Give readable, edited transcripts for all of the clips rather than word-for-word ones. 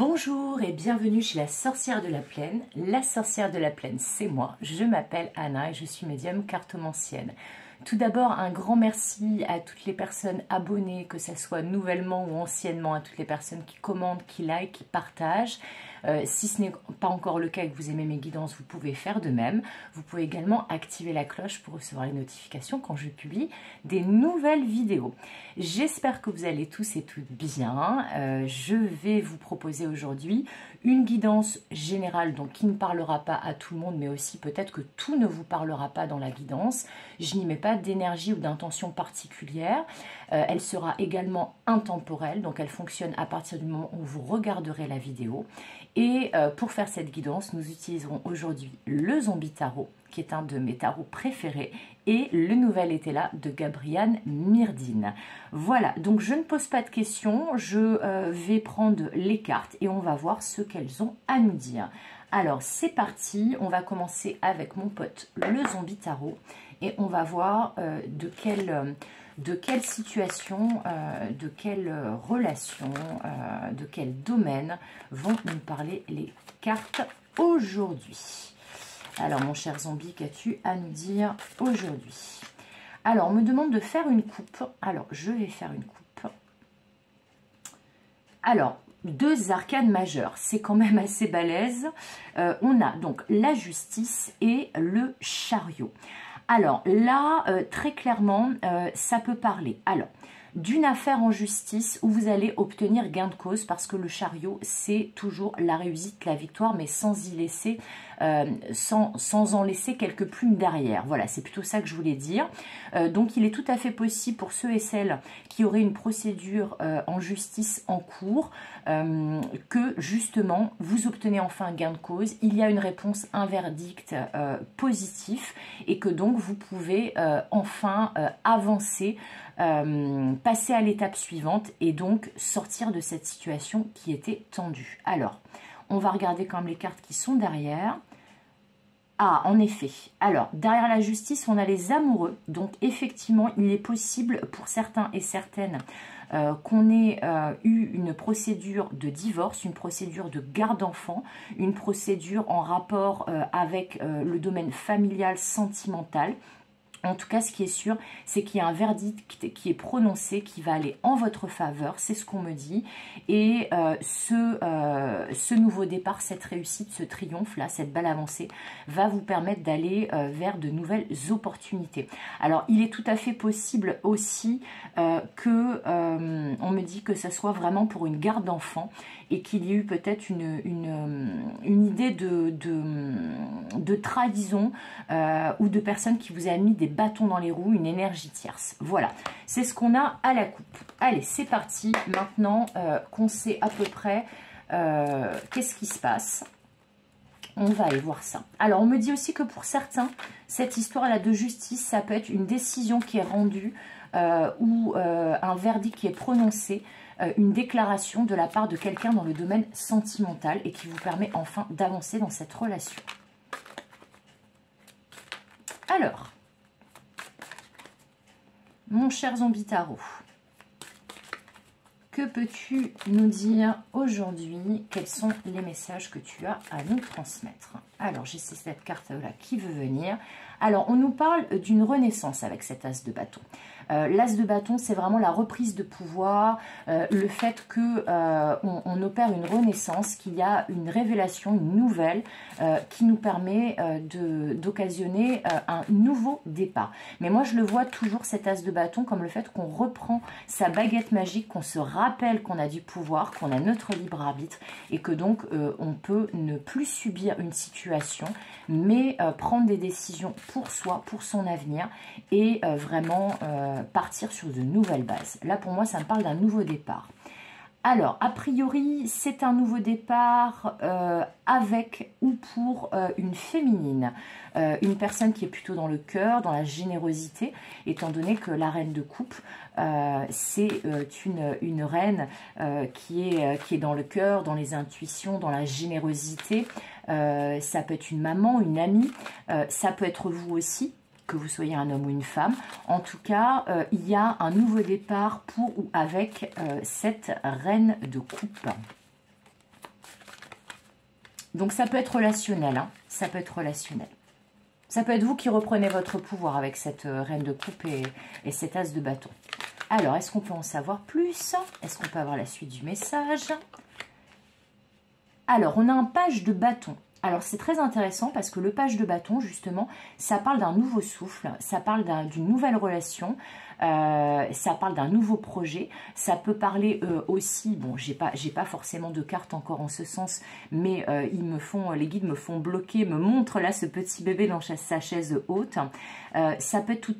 Bonjour et bienvenue chez la sorcière de la plaine. La sorcière de la plaine, c'est moi. Je m'appelle Anna et je suis médium cartomancienne. Tout d'abord, un grand merci à toutes les personnes abonnées, que ce soit nouvellement ou anciennement, à toutes les personnes qui commentent, qui likent, qui partagent. Si ce n'est pas encore le cas et que vous aimez mes guidances, vous pouvez faire de même. Vous pouvez également activer la cloche pour recevoir les notifications quand je publie des nouvelles vidéos. J'espère que vous allez tous et toutes bien. Je vais vous proposer aujourd'hui une guidance générale, donc qui ne parlera pas à tout le monde, mais aussi peut-être que tout ne vous parlera pas dans la guidance. Je n'y mets pas d'énergie ou d'intention particulière. Elle sera également intemporelle, donc elle fonctionne à partir du moment où vous regarderez la vidéo. Et pour faire cette guidance, nous utiliserons aujourd'hui le Zombie Tarot, qui est un de mes tarots préférés, et le Nouvel été là de Gabriane Myrdine. Voilà, donc je ne pose pas de questions, je vais prendre les cartes et on va voir ce qu'elles ont à nous dire. Alors c'est parti, on va commencer avec mon pote le Zombie Tarot et on va voir de quelle situation, de quelle relation, de quel domaine vont nous parler les cartes aujourd'hui. Alors, mon cher zombie, qu'as-tu à nous dire aujourd'hui? Alors, on me demande de faire une coupe. Alors, je vais faire une coupe. Alors, deux arcanes majeures, c'est quand même assez balèze. On a donc la justice et le chariot. Alors là, très clairement, ça peut parler. Alors, d'une affaire en justice où vous allez obtenir gain de cause parce que le chariot, c'est toujours la réussite, la victoire, mais sans y laisser, sans en laisser quelques plumes derrière. Voilà, c'est plutôt ça que je voulais dire. Donc, il est tout à fait possible pour ceux et celles qui auraient une procédure en justice en cours que justement, vous obtenez enfin un gain de cause. Il y a une réponse, un verdict positif et que donc, vous pouvez enfin avancer, passer à l'étape suivante et donc sortir de cette situation qui était tendue. Alors, on va regarder quand même les cartes qui sont derrière. Ah, en effet. Alors, derrière la justice, on a les amoureux. Donc, effectivement, il est possible pour certains et certaines qu'on ait eu une procédure de divorce, une procédure de garde d'enfant, une procédure en rapport avec le domaine familial, sentimental. En tout cas, ce qui est sûr, c'est qu'il y a un verdict qui est prononcé, qui va aller en votre faveur, c'est ce qu'on me dit. Et ce nouveau départ, cette réussite, ce triomphe-là, cette belle avancée, va vous permettre d'aller vers de nouvelles opportunités. Alors, il est tout à fait possible aussi que on me dit que ce soit vraiment pour une garde d'enfant et qu'il y ait eu peut-être une idée de trahison ou de personnes qui vous a mis des bâtons dans les roues, une énergie tierce. Voilà, c'est ce qu'on a à la coupe. Allez, c'est parti. Maintenant qu'on sait à peu près qu'est-ce qui se passe, on va aller voir ça. Alors, on me dit aussi que pour certains, cette histoire-là de justice, ça peut être une décision qui est rendue ou un verdict qui est prononcé, une déclaration de la part de quelqu'un dans le domaine sentimental et qui vous permet enfin d'avancer dans cette relation. Alors, mon cher Zombie Tarot, que peux-tu nous dire aujourd'hui? Quels sont les messages que tu as à nous transmettre? Alors, j'ai cette carte-là qui veut venir. Alors, on nous parle d'une renaissance avec cet as de bâton. L'as de bâton, c'est vraiment la reprise de pouvoir, le fait que on opère une renaissance, qu'il y a une révélation, une nouvelle, qui nous permet d'occasionner un nouveau départ. Mais moi, je le vois toujours, cet as de bâton, comme le fait qu'on reprend sa baguette magique, qu'on se rappelle qu'on a du pouvoir, qu'on a notre libre arbitre, et que donc, on peut ne plus subir une situation, mais prendre des décisions pour soi, pour son avenir, et vraiment partir sur de nouvelles bases. Là, pour moi, ça me parle d'un nouveau départ. Alors, a priori, c'est un nouveau départ avec ou pour une féminine, une personne qui est plutôt dans le cœur, dans la générosité, étant donné que la reine de coupe, c'est une reine qui est dans le cœur, dans les intuitions, dans la générosité. Ça peut être une maman, une amie, ça peut être vous aussi, que vous soyez un homme ou une femme. En tout cas, il y a un nouveau départ pour ou avec cette reine de coupe. Donc ça peut être relationnel, hein, ça peut être relationnel. Ça peut être vous qui reprenez votre pouvoir avec cette reine de coupe et cet as de bâton. Alors, est-ce qu'on peut en savoir plus? Est-ce qu'on peut avoir la suite du message? Alors, on a un page de bâton. Alors, c'est très intéressant parce que le page de bâton, justement, ça parle d'un nouveau souffle, ça parle d'une nouvelle relation, ça parle d'un nouveau projet. Ça peut parler aussi, bon, j'ai pas forcément de carte encore en ce sens, mais les guides me font bloquer, me montrent là ce petit bébé dans sa chaise haute. Ça peut être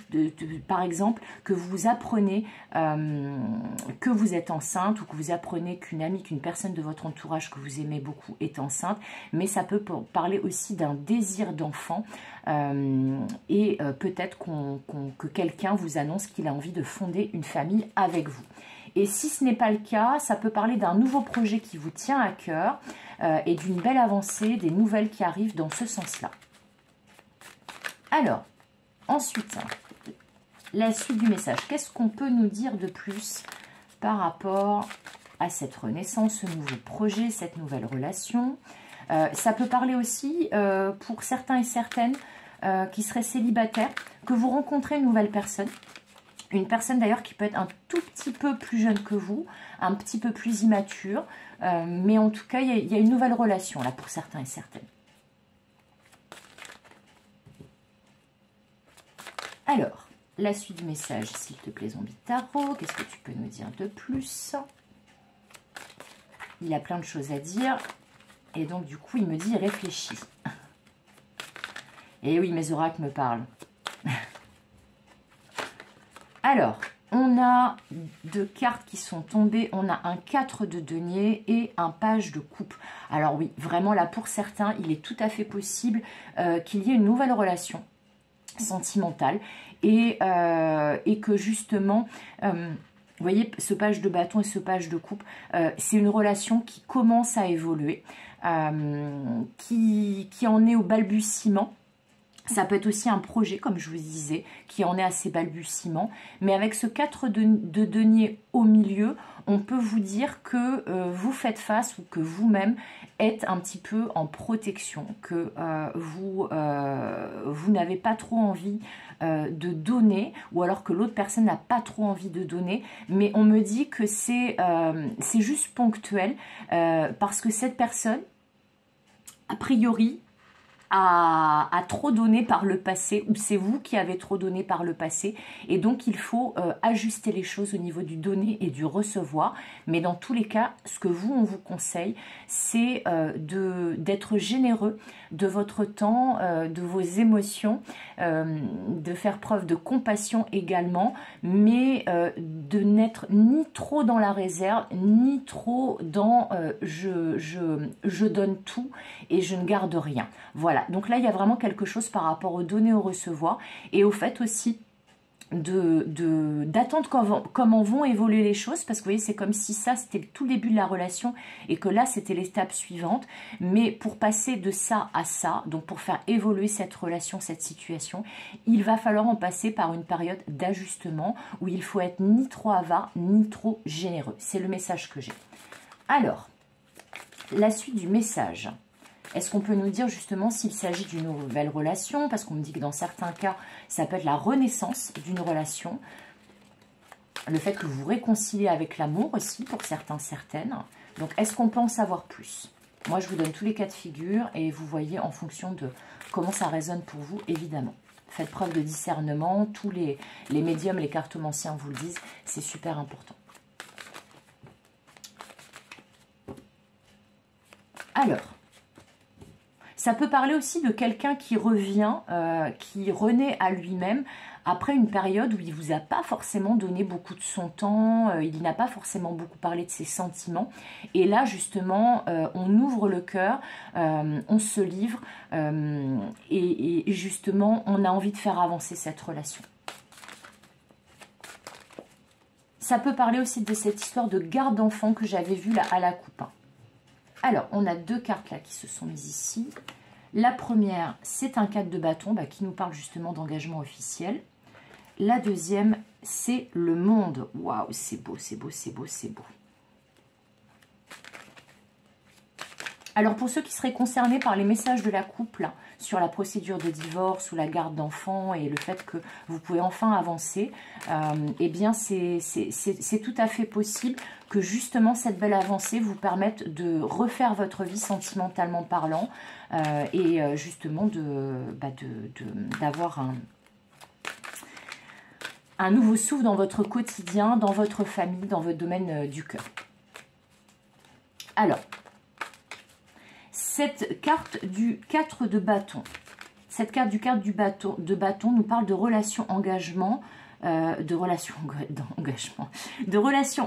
par exemple que vous apprenez que vous êtes enceinte ou que vous apprenez qu'une amie, qu'une personne de votre entourage que vous aimez beaucoup est enceinte, mais ça peut parler aussi d'un désir d'enfant et peut-être que quelqu'un vous annonce qu'il a envie de fonder une famille avec vous. Et si ce n'est pas le cas, ça peut parler d'un nouveau projet qui vous tient à cœur et d'une belle avancée, des nouvelles qui arrivent dans ce sens-là. Alors, ensuite, la suite du message. Qu'est-ce qu'on peut nous dire de plus par rapport à cette renaissance, ce nouveau projet, cette nouvelle relation? Ça peut parler aussi pour certains et certaines qui seraient célibataires, que vous rencontrez une nouvelle personne. Une personne d'ailleurs qui peut être un tout petit peu plus jeune que vous, un petit peu plus immature. Mais en tout cas, il y a une nouvelle relation là pour certains et certaines. Alors, la suite du message, s'il te plaît, Zombie Tarot. Qu'est-ce que tu peux nous dire de plus? Il a plein de choses à dire. Et donc, du coup, il me dit, réfléchis. Et oui, mes oracles me parlent. Alors, on a deux cartes qui sont tombées. On a un 4 de denier et un page de coupe. Alors oui, vraiment là, pour certains, il est tout à fait possible qu'il y ait une nouvelle relation sentimentale et que justement... vous voyez, ce page de bâton et ce page de coupe, c'est une relation qui commence à évoluer, qui en est au balbutiement. Ça peut être aussi un projet, comme je vous disais, qui en est à ses balbutiements. Mais avec ce 4 de denier au milieu, on peut vous dire que vous faites face ou que vous-même êtes un petit peu en protection, que vous n'avez pas trop envie de donner, ou alors que l'autre personne n'a pas trop envie de donner. Mais on me dit que c'est juste ponctuel, parce que cette personne, a priori, a trop donné par le passé, ou c'est vous qui avez trop donné par le passé, et donc il faut ajuster les choses au niveau du donner et du recevoir. Mais dans tous les cas, ce que on vous conseille, c'est d'être généreux de votre temps, de vos émotions, de faire preuve de compassion également, mais de n'être ni trop dans la réserve, ni trop dans je donne tout et je ne garde rien. Voilà, donc là il y a vraiment quelque chose par rapport au donner, au recevoir, et au fait aussi d'attendre comment vont évoluer les choses, parce que vous voyez, c'est comme si ça c'était le tout début de la relation et que là c'était l'étape suivante. Mais pour passer de ça à ça, donc pour faire évoluer cette relation, cette situation, il va falloir en passer par une période d'ajustement où il faut être ni trop avare ni trop généreux. C'est le message que j'ai. Alors, la suite du message. Est-ce qu'on peut nous dire justement s'il s'agit d'une nouvelle relation? Parce qu'on me dit que dans certains cas, ça peut être la renaissance d'une relation. Le fait que vous vous réconciliez avec l'amour aussi, pour certains, certaines. Donc, est-ce qu'on peut en savoir plus? Moi, je vous donne tous les cas de figure et vous voyez en fonction de comment ça résonne pour vous, évidemment. Faites preuve de discernement. Tous les médiums, les cartomanciens vous le disent. C'est super important. Alors... ça peut parler aussi de quelqu'un qui revient, qui renaît à lui-même après une période où il ne vous a pas forcément donné beaucoup de son temps, il n'a pas forcément beaucoup parlé de ses sentiments. Et là, justement, on ouvre le cœur, on se livre et justement, on a envie de faire avancer cette relation. Ça peut parler aussi de cette histoire de garde d'enfant que j'avais vue là à la coupe. Alors, on a deux cartes là qui se sont mises ici. La première, c'est un 4 de bâton qui nous parle justement d'engagement officiel. La deuxième, c'est le monde. Waouh, c'est beau, c'est beau, c'est beau, c'est beau. Alors pour ceux qui seraient concernés par les messages de la couple sur la procédure de divorce ou la garde d'enfants et le fait que vous pouvez enfin avancer, eh bien c'est tout à fait possible que justement cette belle avancée vous permette de refaire votre vie sentimentalement parlant et justement d'avoir un nouveau souffle dans votre quotidien, dans votre famille, dans votre domaine du cœur. Alors, cette carte du 4 de bâton, de bâton nous parle de relations engagement, de relations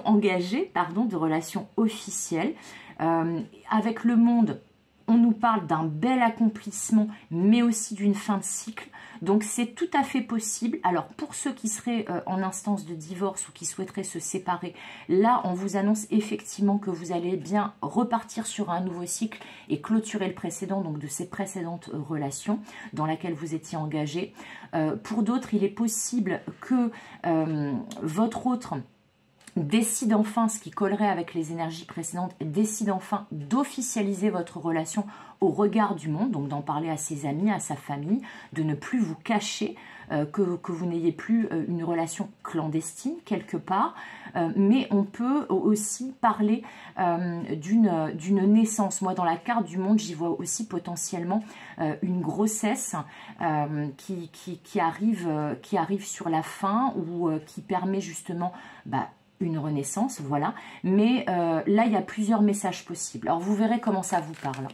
engagées, pardon, de relations officielles. Avec le monde, on nous parle d'un bel accomplissement, mais aussi d'une fin de cycle. Donc, c'est tout à fait possible. Alors, pour ceux qui seraient en instance de divorce ou qui souhaiteraient se séparer, là, on vous annonce effectivement que vous allez bien repartir sur un nouveau cycle et clôturer le précédent, donc de ces précédentes relations dans lesquelles vous étiez engagé. Pour d'autres, il est possible que votre autre décide enfin, ce qui collerait avec les énergies précédentes, décide enfin d'officialiser votre relation au regard du monde, donc d'en parler à ses amis, à sa famille, de ne plus vous cacher, que vous n'ayez plus une relation clandestine quelque part, mais on peut aussi parler d'une naissance. Moi, dans la carte du monde, j'y vois aussi potentiellement une grossesse qui arrive sur la fin ou qui permet justement une renaissance, voilà. Mais là, il y a plusieurs messages possibles. Alors, vous verrez comment ça vous parle.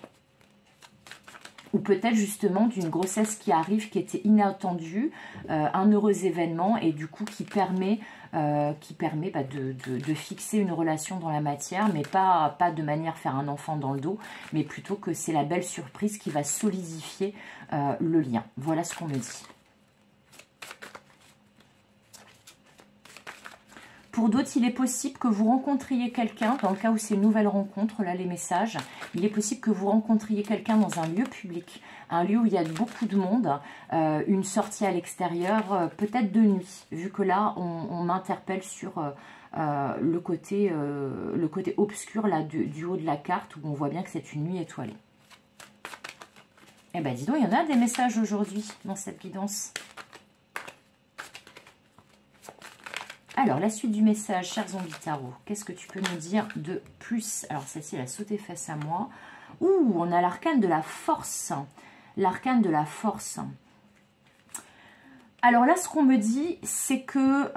Ou peut-être justement d'une grossesse qui arrive, qui était inattendue, un heureux événement et du coup qui permet de fixer une relation dans la matière, mais pas de manière à faire un enfant dans le dos, mais plutôt que c'est la belle surprise qui va solidifier le lien. Voilà ce qu'on me dit. Pour d'autres, il est possible que vous rencontriez quelqu'un, dans le cas où c'est une nouvelle rencontre, là les messages, il est possible que vous rencontriez quelqu'un dans un lieu public, un lieu où il y a beaucoup de monde, une sortie à l'extérieur, peut-être de nuit, vu que là on m'interpelle sur le côté obscur là, du haut de la carte, où on voit bien que c'est une nuit étoilée. Eh bien dis donc, il y en a des messages aujourd'hui dans cette guidance. Alors, la suite du message, chers zombies tarot, qu'est-ce que tu peux nous dire de plus? Alors, celle-ci, elle a sauté face à moi. Ouh, on a l'arcane de la force. L'arcane de la force. Alors là, ce qu'on me dit, c'est que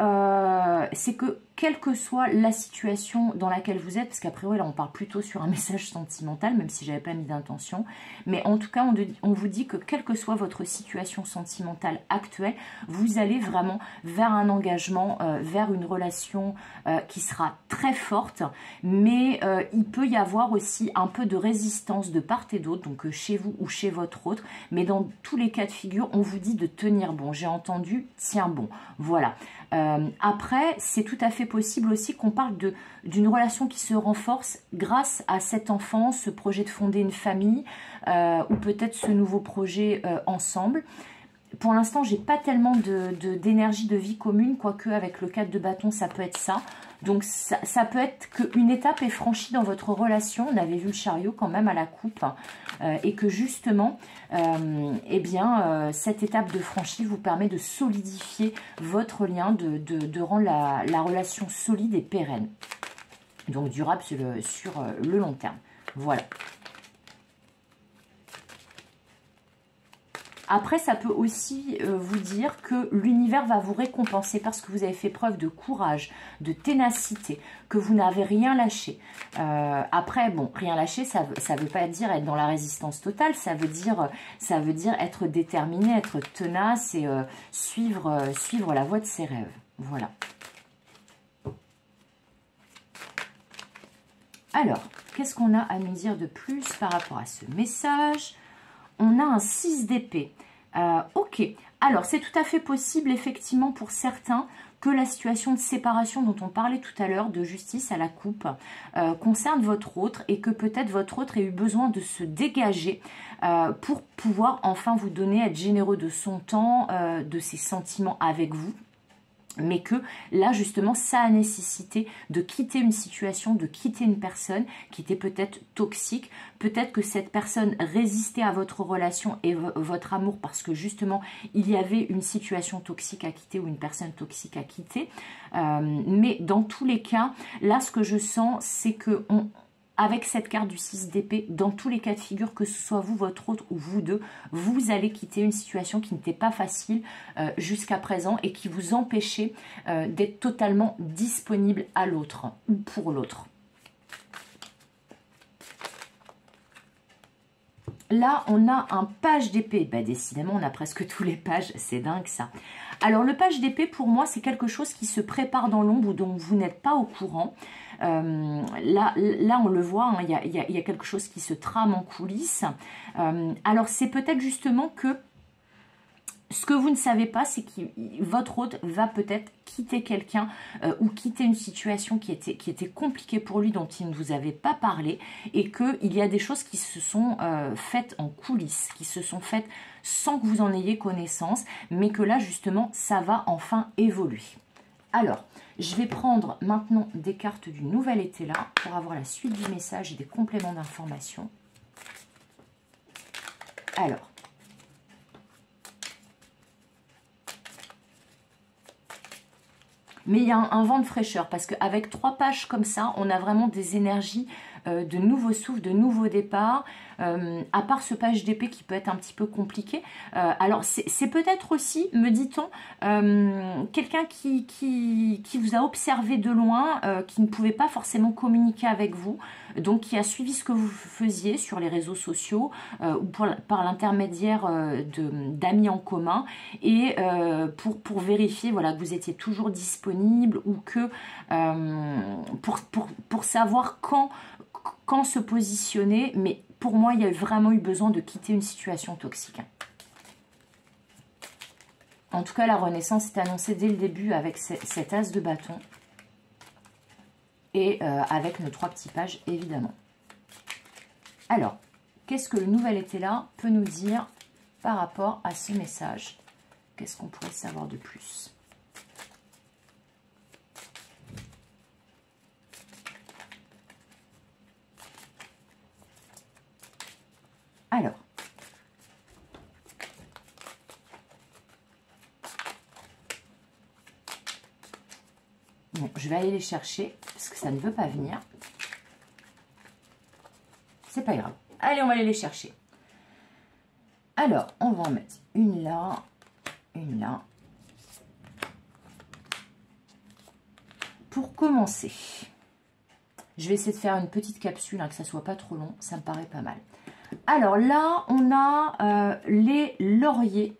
quelle que soit la situation dans laquelle vous êtes, parce qu'à priori, là, on parle plutôt sur un message sentimental, même si je n'avais pas mis d'intention, mais en tout cas, on vous dit que quelle que soit votre situation sentimentale actuelle, vous allez vraiment vers un engagement, vers une relation qui sera très forte, mais il peut y avoir aussi un peu de résistance de part et d'autre, donc chez vous ou chez votre autre, mais dans tous les cas de figure, on vous dit de tenir bon. J'ai entendu, tiens bon, voilà. Après, c'est tout à fait possible aussi qu'on parle d'une relation qui se renforce grâce à cet enfant, ce projet de fonder une famille ou peut-être ce nouveau projet ensemble. Pour l'instant, j'ai pas tellement d'énergie de vie commune, quoique avec le 4 de bâton, ça peut être ça. Donc, ça peut être qu'une étape est franchie dans votre relation. On avait vu le chariot quand même à la coupe. Et que justement, eh bien, cette étape de franchie vous permet de solidifier votre lien, de rendre la relation solide et pérenne. Donc, durable sur le long terme. Voilà. Après, ça peut aussi vous dire que l'univers va vous récompenser parce que vous avez fait preuve de courage, de ténacité, que vous n'avez rien lâché. Après, bon, rien lâché, ça ne veut pas dire être dans la résistance totale, ça veut dire être déterminé, être tenace et suivre la voie de ses rêves. Voilà. Alors, qu'est-ce qu'on a à nous dire de plus par rapport à ce message ? On a un 6 d'épée. Ok, alors c'est tout à fait possible effectivement pour certains que la situation de séparation dont on parlait tout à l'heure, de justice à la coupe, concerne votre autre et que peut-être votre autre ait eu besoin de se dégager pour pouvoir enfin vous donner, être généreux de son temps, de ses sentiments avec vous. mais que là justement ça a nécessité de quitter une situation, de quitter une personne qui était peut-être toxique, peut-être que cette personne résistait à votre relation et votre amour parce que justement il y avait une situation toxique à quitter ou une personne toxique à quitter, mais dans tous les cas, là ce que je sens c'est que avec cette carte du 6 d'épée, dans tous les cas de figure, que ce soit vous, votre autre ou vous deux, vous allez quitter une situation qui n'était pas facile jusqu'à présent et qui vous empêchait d'être totalement disponible à l'autre ou pour l'autre. Là, on a un page d'épée. Ben, décidément, on a presque tous les pages. C'est dingue, ça. Alors, le page d'épée, pour moi, c'est quelque chose qui se prépare dans l'ombre ou dont vous n'êtes pas au courant. Là, on le voit, hein, il y a quelque chose qui se trame en coulisses. Alors, c'est peut-être justement que ce que vous ne savez pas, c'est que votre hôte va peut-être quitter quelqu'un ou quitter une situation qui était compliquée pour lui, dont il ne vous avait pas parlé, et qu'il y a des choses qui se sont faites en coulisses, qui se sont faites sans que vous en ayez connaissance, mais que là, justement, ça va enfin évoluer. Alors, je vais prendre maintenant des cartes du nouvel été là, pour avoir la suite du message et des compléments d'information. Alors, mais il y a un vent de fraîcheur parce qu'avec 3 pages comme ça, on a vraiment des énergies de nouveaux souffles, de nouveaux départs. À part ce page d'épée qui peut être un petit peu compliqué. Alors, c'est peut-être aussi, me dit-on, quelqu'un qui vous a observé de loin, qui ne pouvait pas forcément communiquer avec vous, donc qui a suivi ce que vous faisiez sur les réseaux sociaux ou par l'intermédiaire d'amis en commun, et pour vérifier voilà, que vous étiez toujours disponible ou que pour savoir quand se positionner, mais pour moi, il y a vraiment eu besoin de quitter une situation toxique. En tout cas, la renaissance est annoncée dès le début avec cet as de bâton et avec nos 3 petits pages, évidemment. Alors, qu'est-ce que le nouvel été là peut nous dire par rapport à ce message? Qu'est-ce qu'on pourrait savoir de plus? Alors, bon, je vais aller les chercher parce que ça ne veut pas venir. C'est pas grave. Allez, on va aller les chercher. Alors, on va en mettre une là, une là. Pour commencer, je vais essayer de faire une petite capsule, hein, que ça soit pas trop long. Ça me paraît pas mal. Alors là, on a les lauriers,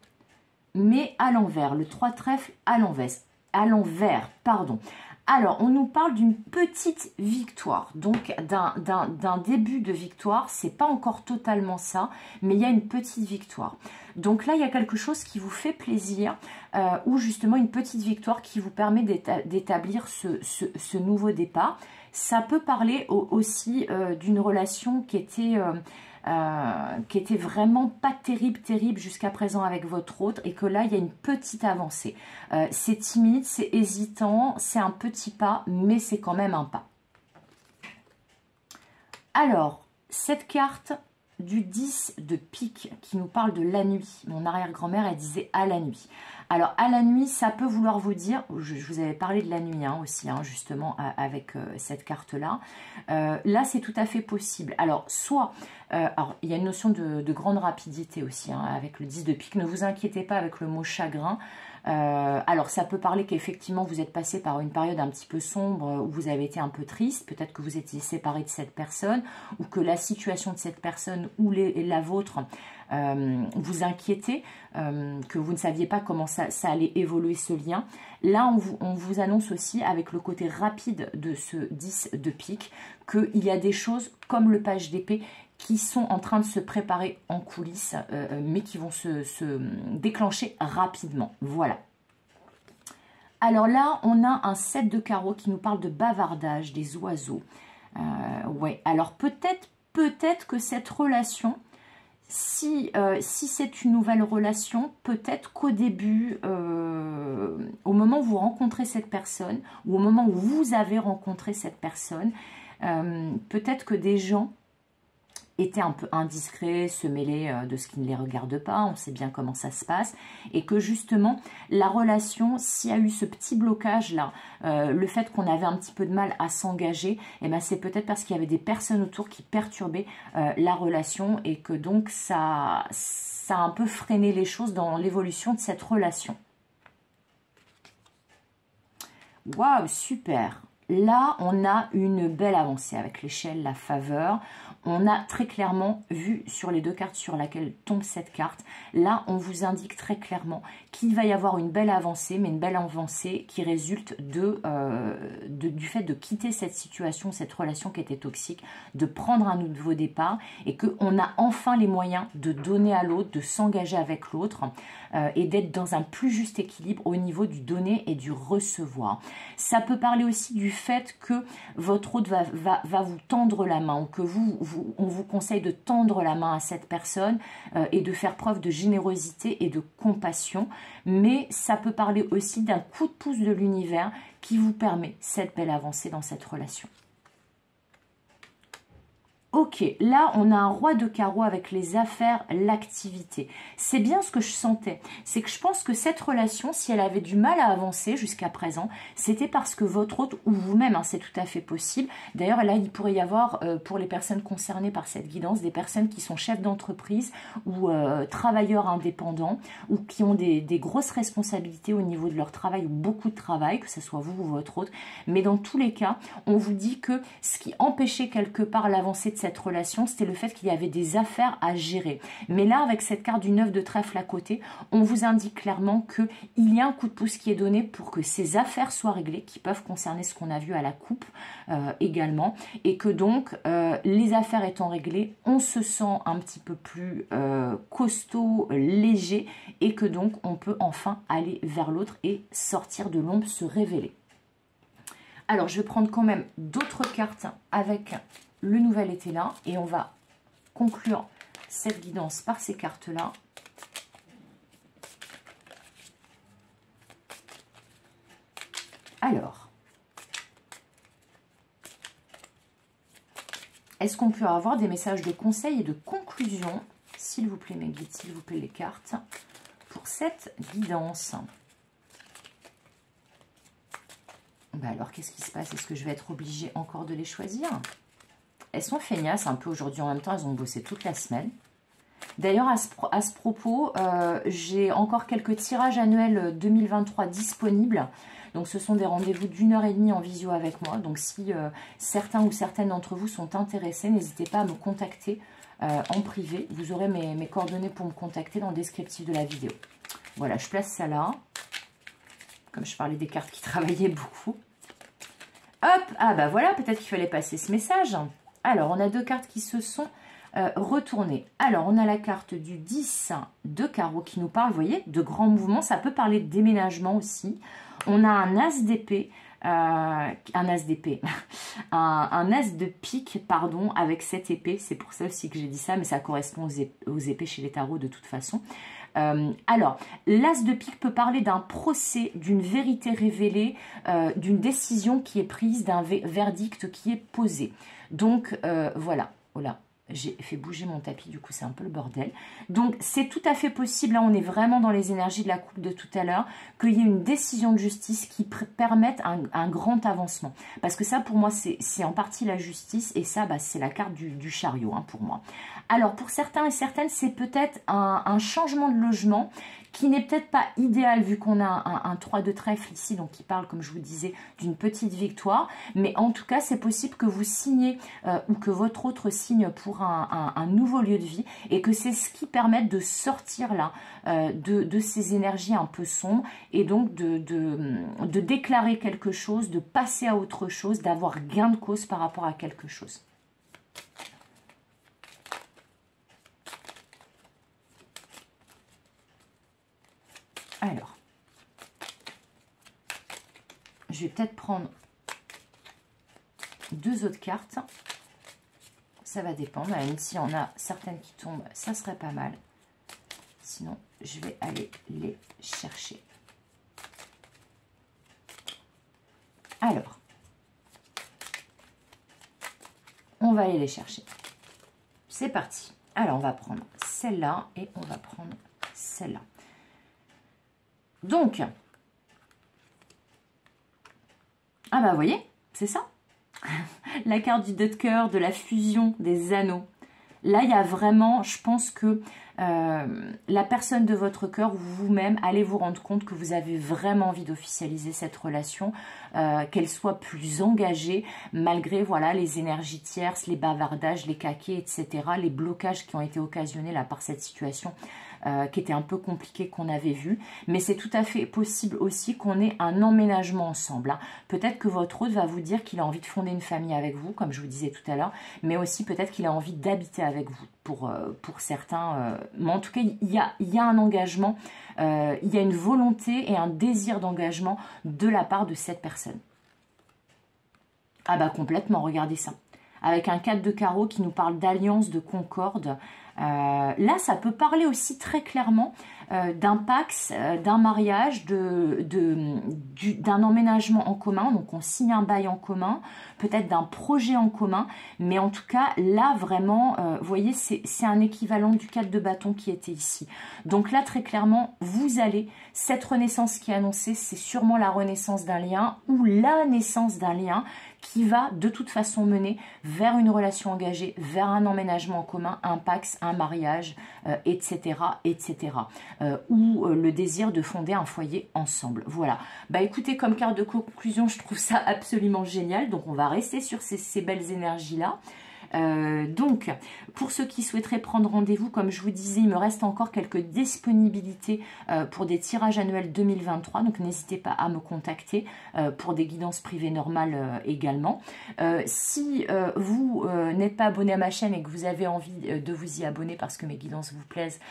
mais à l'envers, le 3 trèfles à l'envers, pardon. Alors, on nous parle d'une petite victoire, donc d'un début de victoire. C'est pas encore totalement ça, mais il y a une petite victoire. Donc là, il y a quelque chose qui vous fait plaisir, ou justement une petite victoire qui vous permet d'établir ce nouveau départ. Ça peut parler aussi d'une relation qui était vraiment pas terrible jusqu'à présent avec votre autre, et que là il y a une petite avancée. C'est timide, c'est hésitant, c'est un petit pas, mais c'est quand même un pas. Alors, cette carte du 10 de pique qui nous parle de la nuit. Mon arrière-grand-mère, elle disait à la nuit. Alors, à la nuit, ça peut vouloir vous dire, je vous avais parlé de la nuit aussi, justement, avec cette carte-là. Là, c'est tout à fait possible. Alors, soit, alors, il y a une notion de grande rapidité aussi, avec le 10 de pique. Ne vous inquiétez pas avec le mot chagrin. Alors, ça peut parler qu'effectivement, vous êtes passé par une période un petit peu sombre où vous avez été un peu triste. Peut-être que vous étiez séparé de cette personne, ou que la situation de cette personne ou la vôtre vous inquiétait, que vous ne saviez pas comment ça allait évoluer ce lien. Là, on vous annonce aussi, avec le côté rapide de ce 10 de pique, qu'il y a des choses comme le page d'épée qui sont en train de se préparer en coulisses, mais qui vont se déclencher rapidement. Voilà. Alors là, on a un 7 de carreaux qui nous parle de bavardage, des oiseaux. Ouais, alors peut-être que cette relation, Si c'est une nouvelle relation, peut-être qu'au début, au moment où vous rencontrez cette personne, ou au moment où vous avez rencontré cette personne, peut-être que des gens étaient un peu indiscrets, se mêler de ce qui ne les regarde pas, on sait bien comment ça se passe, et que justement, la relation, s'il y a eu ce petit blocage-là, le fait qu'on avait un petit peu de mal à s'engager, eh ben c'est peut-être parce qu'il y avait des personnes autour qui perturbaient la relation, et que donc ça a un peu freiné les choses dans l'évolution de cette relation. Waouh, super! Là, on a une belle avancée avec l'échelle, la faveur. On a très clairement vu sur les deux cartes sur laquelle tombe cette carte. Là, on vous indique très clairement qu'il va y avoir une belle avancée, mais une belle avancée qui résulte du fait de quitter cette situation, cette relation qui était toxique, de prendre un nouveau départ et qu'on a enfin les moyens de donner à l'autre, de s'engager avec l'autre et d'être dans un plus juste équilibre au niveau du donner et du recevoir. Ça peut parler aussi du fait que votre autre va vous tendre la main ou que on vous conseille de tendre la main à cette personne et de faire preuve de générosité et de compassion. Mais ça peut parler aussi d'un coup de pouce de l'univers qui vous permet cette belle avancée dans cette relation. Ok, là on a un roi de carreau avec les affaires, l'activité. C'est bien ce que je sentais. C'est que je pense que cette relation, si elle avait du mal à avancer jusqu'à présent, c'était parce que votre hôte ou vous-même, hein, c'est tout à fait possible. D'ailleurs là, il pourrait y avoir pour les personnes concernées par cette guidance, des personnes qui sont chefs d'entreprise ou travailleurs indépendants ou qui ont des grosses responsabilités au niveau de leur travail ou beaucoup de travail, que ce soit vous ou votre hôte. Mais dans tous les cas, on vous dit que ce qui empêchait quelque part l'avancée de cette relation, c'était le fait qu'il y avait des affaires à gérer. Mais là, avec cette carte du 9 de trèfle à côté, on vous indique clairement qu'il y a un coup de pouce qui est donné pour que ces affaires soient réglées, qui peuvent concerner ce qu'on a vu à la coupe également, et que donc, les affaires étant réglées, on se sent un petit peu plus costaud, léger, et que donc, on peut enfin aller vers l'autre et sortir de l'ombre, se révéler. Alors, je vais prendre quand même d'autres cartes avec le nouvel été là et on va conclure cette guidance par ces cartes-là. Alors, est-ce qu'on peut avoir des messages de conseil et de conclusion, s'il vous plaît mes guides, s'il vous plaît les cartes, pour cette guidance? Ben alors, qu'est-ce qui se passe? Est-ce que je vais être obligée encore de les choisir? Elles sont feignasses un peu aujourd'hui en même temps, elles ont bossé toute la semaine. D'ailleurs, à ce propos, j'ai encore quelques tirages annuels 2023 disponibles. Donc, ce sont des rendez-vous d'1h30 en visio avec moi. Donc, si certains ou certaines d'entre vous sont intéressés, n'hésitez pas à me contacter en privé. Vous aurez mes coordonnées pour me contacter dans le descriptif de la vidéo. Voilà, je place ça là. Comme je parlais des cartes qui travaillaient beaucoup. Hop, ah bah voilà, peut-être qu'il fallait passer ce message. Alors, on a deux cartes qui se sont retournées. Alors, on a la carte du 10 de carreau qui nous parle, vous voyez, de grands mouvements. Ça peut parler de déménagement aussi. On a un as d'épée, un as d'épée, un as de pique, pardon, avec cette épée. C'est pour ça aussi que j'ai dit ça, mais ça correspond aux épées chez les tarots de toute façon. Alors, l'as de pique peut parler d'un procès, d'une vérité révélée, d'une décision qui est prise, d'un verdict qui est posé. Donc, voilà. Oh là, j'ai fait bouger mon tapis, du coup, c'est un peu le bordel. Donc, c'est tout à fait possible, là, on est vraiment dans les énergies de la coupe de tout à l'heure, qu'il y ait une décision de justice qui permette un grand avancement. Parce que ça, pour moi, c'est en partie la justice, et ça, bah, c'est la carte du chariot, hein, pour moi. Alors, pour certains et certaines, c'est peut-être un changement de logement qui n'est peut-être pas idéal vu qu'on a un 3 de trèfle ici, donc qui parle, comme je vous disais, d'une petite victoire. Mais en tout cas, c'est possible que vous signez ou que votre autre signe pour un nouveau lieu de vie et que c'est ce qui permette de sortir là de ces énergies un peu sombres et donc de déclarer quelque chose, de passer à autre chose, d'avoir gain de cause par rapport à quelque chose. Alors, je vais peut-être prendre deux autres cartes. ça va dépendre. Même s'il y en a certaines qui tombent, ça serait pas mal. Sinon, je vais aller les chercher. Alors, on va aller les chercher. C'est parti. Alors, on va prendre celle-là et on va prendre celle-là. Donc, ah bah, vous voyez, c'est ça. La carte du 2 de cœur, de la fusion des anneaux. Là, il y a vraiment, je pense que la personne de votre cœur, vous-même, allez vous rendre compte que vous avez vraiment envie d'officialiser cette relation, qu'elle soit plus engagée, malgré voilà les énergies tierces, les bavardages, les caquets, etc., les blocages qui ont été occasionnés là par cette situation qui était un peu compliquée qu'on avait vue. Mais c'est tout à fait possible aussi qu'on ait un emménagement ensemble. Hein. Peut-être que votre hôte va vous dire qu'il a envie de fonder une famille avec vous, comme je vous disais tout à l'heure, mais aussi peut-être qu'il a envie d'habiter avec vous pour certains. Mais en tout cas, il y a un engagement, il y a une volonté et un désir d'engagement de la part de cette personne. Ah bah complètement, regardez ça. Avec un 4 de carreau qui nous parle d'alliance, de concorde. Là, ça peut parler aussi très clairement d'un pax, d'un mariage, d'un emménagement en commun. Donc, on signe un bail en commun, peut-être d'un projet en commun. Mais en tout cas, là, vraiment, vous voyez, c'est un équivalent du 4 de bâton qui était ici. Donc là, très clairement, vous allez, cette renaissance qui est annoncée, c'est sûrement la renaissance d'un lien ou la naissance d'un lien qui va de toute façon mener vers une relation engagée, vers un emménagement en commun, un pax, un mariage, etc., etc. Ou le désir de fonder un foyer ensemble. Voilà. Bah écoutez, comme carte de conclusion, je trouve ça absolument génial. Donc on va rester sur ces belles énergies-là. Donc, pour ceux qui souhaiteraient prendre rendez-vous, comme je vous disais, il me reste encore quelques disponibilités pour des tirages annuels 2023. Donc, n'hésitez pas à me contacter pour des guidances privées normales également. Si vous n'êtes pas abonné à ma chaîne et que vous avez envie de vous y abonner parce que mes guidances vous plaisent,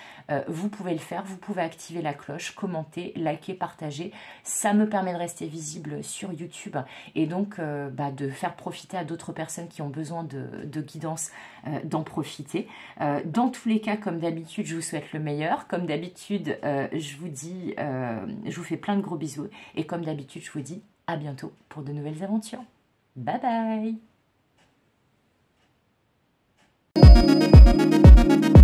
vous pouvez le faire. Vous pouvez activer la cloche, commenter, liker, partager. Ça me permet de rester visible sur YouTube et donc de faire profiter à d'autres personnes qui ont besoin de guidance, d'en profiter. Dans tous les cas, comme d'habitude, je vous souhaite le meilleur. Comme d'habitude, je vous dis, je vous fais plein de gros bisous. Et comme d'habitude, je vous dis à bientôt pour de nouvelles aventures. Bye bye!